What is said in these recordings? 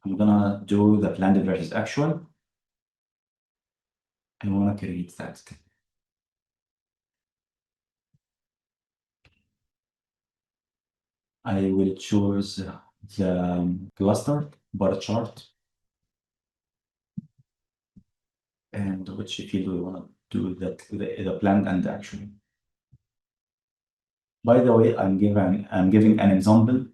I'm gonna do the planned versus actual. I wanna create that. I will choose the cluster bar chart. And which field we want to do that, the planned and the actual. By the way, I'm giving an example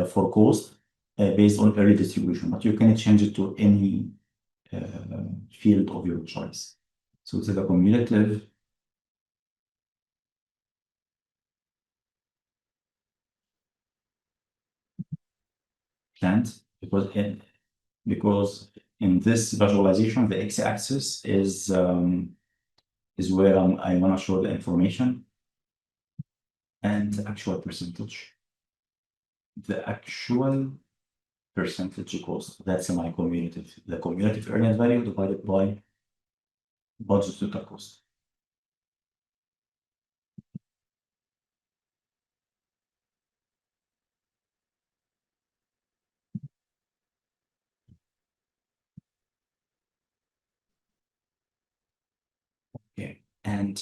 for cost based on early distribution, but you can change it to any field of your choice. So it's the cumulative planned because in this visualization, the x-axis is where I want to show the information and the actual percentage. The actual percentage cost, that's my cumulative. The cumulative earned value divided by budget total cost. Okay. And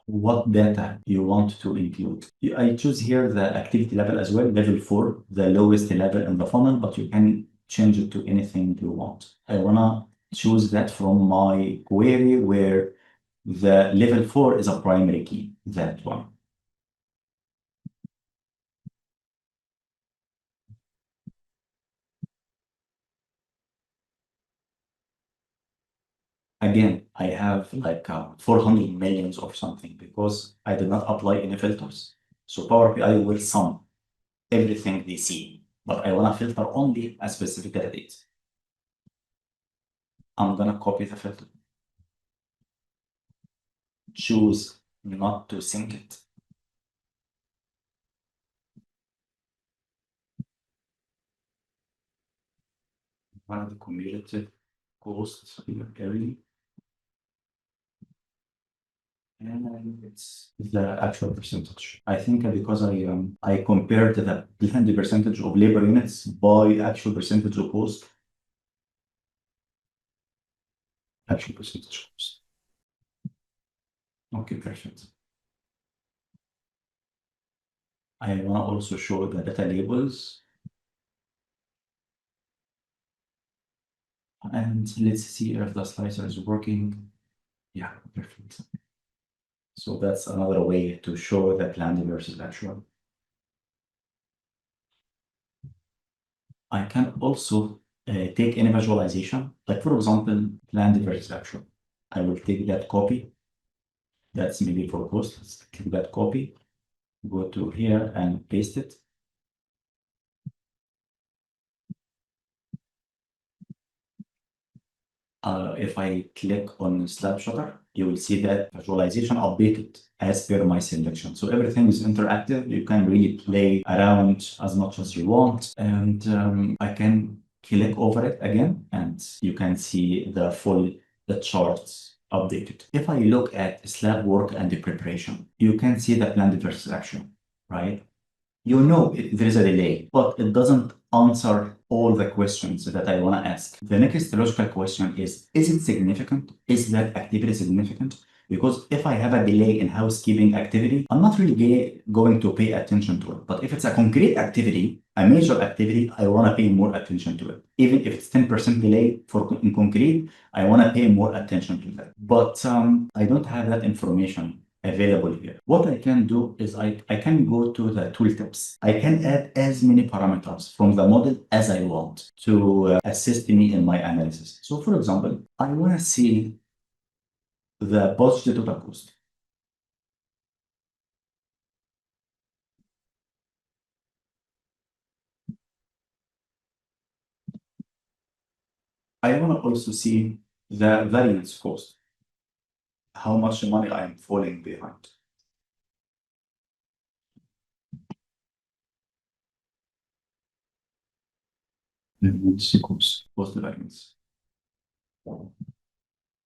what data you want to include? I choose here the activity level as well, level 4, the lowest level in the funnel, but you can change it to anything you want. I wanna choose that from my query where the level 4 is a primary key, that one. Again, I have like 400 millions or something because I did not apply any filters. So Power BI will sum everything they see, but I want to filter only a specific data date. I'm gonna copy the filter. Choose not to sync it. One of the cumulative costs here early. And it's the actual percentage. I think because I compared the blended percentage of labor units by actual percentage of cost. Actual percentage cost. Okay, perfect. I want to also show the data labels. And let's see if the slicer is working. Yeah, perfect. So that's another way to show the planned versus actual. I can also take any visualization, like for example, planned versus actual. I will take that copy. That's maybe for cost. Let's click that copy, go to here and paste it. If I click on snapshot, you will see that visualization updated as per my selection. So everything is interactive. You can really play around as much as you want. And I can click over it again, and you can see the charts updated. If I look at slab work and the preparation, you can see the planned versus actual, right? You know there is a delay, but it doesn't answer all the questions that I want to ask. The next logical question is it significant? Is that activity significant? Because if I have a delay in housekeeping activity, I'm not really going to pay attention to it. But if it's a concrete activity, a major activity, I want to pay more attention to it. Even if it's 10% delay in concrete, I want to pay more attention to that. But I don't have that information available here. What I can do is I can go to the tooltips. I can add as many parameters from the model as I want to assist me in my analysis. So for example, I want to see the budget total cost. I want to also see the variance cost, how much money I am falling behind. Cost variance.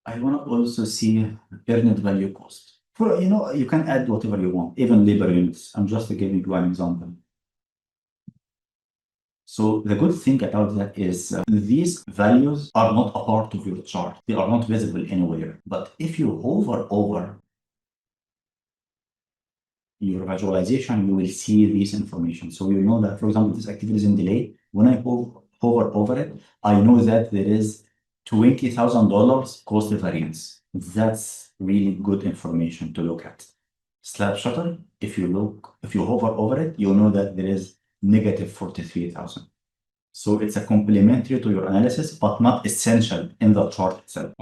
I want to also see earned value cost. For you can add whatever you want, even labor units. I'm just giving you an example. So the good thing about that is these values are not a part of your chart. They are not visible anywhere. But if you hover over your visualization, you will see this information. So you know that, for example, this activity is in delay. When I hover over it, I know that there is $20,000 cost variance. That's really good information to look at. Slab shutter, if you hover over it, you know that there is negative 43,000. So it's a complementary to your analysis, but not essential in the chart itself.